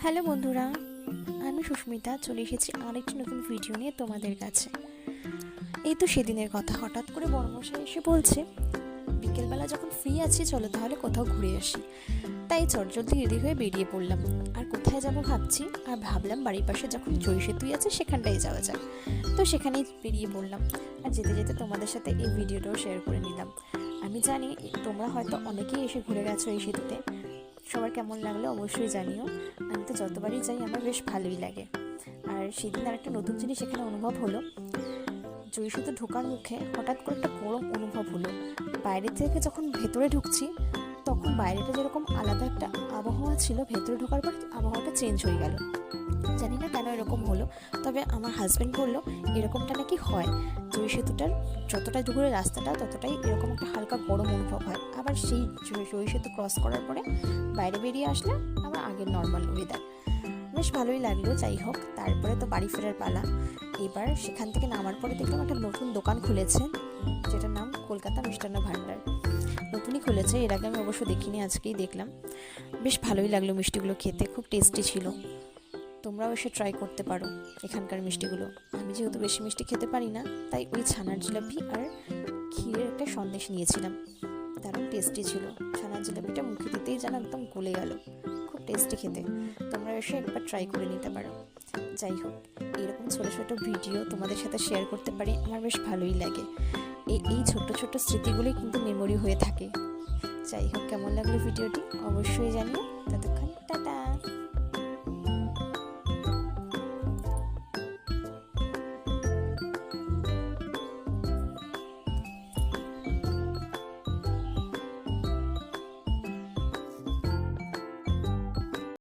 Hello বন্ধুরা, আমি সুস্মিতা চলে এসেছি আরেকটি নতুন ভিডিও নিয়ে তোমাদের কাছে। এই তো সেদিনের কথা, হঠাৎ করে বড়মশাই এসে বলছে বিকেলবেলা যখন ফ্রি আছি চলো তাহলে কোথাও ঘুরে আসি। তাই চটজলদি রেডি হয়ে বেরিয়ে পড়লাম। আর কোথায় যাব ভাবছি, আর ভাবলাম বাড়ির পাশে যখন জয় সেতুই আছে সেখানটাই যাওয়া যাক। তো সেখানেই বেরিয়ে পড়লাম, আর যেতে যেতে তোমাদের সাথে এই ভিডিওটাও শেয়ার করে নিলাম। আমি জানি তোমরা হয়তো অনেকেই এসে ঘুরে গেছো এই সেতুতে, সবার কেমন লাগলো অবশ্যই জানিও। আমি তো যতবারই যাই আমার বেশ ভালোই লাগে। আর সেদিন আর একটা নতুন জিনিস এখানে অনুভব হলো, জয় সেতু ঢোকার মুখে হঠাৎ করে একটা গরম অনুভব হলো। বাইরে থেকে যখন ভেতরে ঢুকছি তখন বাইরেটা যেরকম আলাদা একটা আবহাওয়া ছিল, ভেতরে ঢোকার পর আবহাওয়াটা চেঞ্জ হয়ে গেল। জানি না কেন এরকম হলো, তবে আমার হাজব্যান্ড বললো এরকমটা নাকি হয়, জয় সেতুটার যতটা দূরে রাস্তাটা ততটাই এরকম একটা হালকা গরম অনুভব হয়। আবার সেই জয় সেতু ক্রস করার পরে বাইরে বেরিয়ে আসলে আবার আগের নর্মাল ওয়েদার, বেশ ভালোই লাগলো। যাই হোক, তারপরে তো বাড়ি ফেরার পালা। এবার সেখান থেকে নামার পরে দেখলাম একটা নতুন দোকান খুলেছে, যেটার নাম কলকাতা মিষ্টান্ন ভাণ্ডার। নতুনই খুলেছে, এর আগে আমি অবশ্য দেখিনি, আজকেই দেখলাম। বেশ ভালোই লাগলো মিষ্টিগুলো খেতে, খুব টেস্টি ছিল। তোমরাও এসে ট্রাই করতে পারো এখানকার মিষ্টিগুলো। আমি যেহেতু বেশি মিষ্টি খেতে পারি না, তাই ওই ছানার জিলাপি আর ক্ষীরের একটা সন্দেশ নিয়েছিলাম, দারুণ টেস্টি ছিল। ছানার জিলাপিটা মুখে দিতেই যেন একদম গলে গেল, খুব টেস্টি খেতে। তোমরা এসে একবার ট্রাই করে নিতে পারো। যাই হোক, এরকম ছোটো ছোটো ভিডিও তোমাদের সাথে শেয়ার করতে পারি আমার বেশ ভালোই লাগে। এই ছোট্ট ছোট্ট স্মৃতিগুলোই কিন্তু মেমোরি হয়ে থাকে। যাই হোক, কেমন লাগলো ভিডিওটি অবশ্যই জানিও। ততক্ষণ টাটা।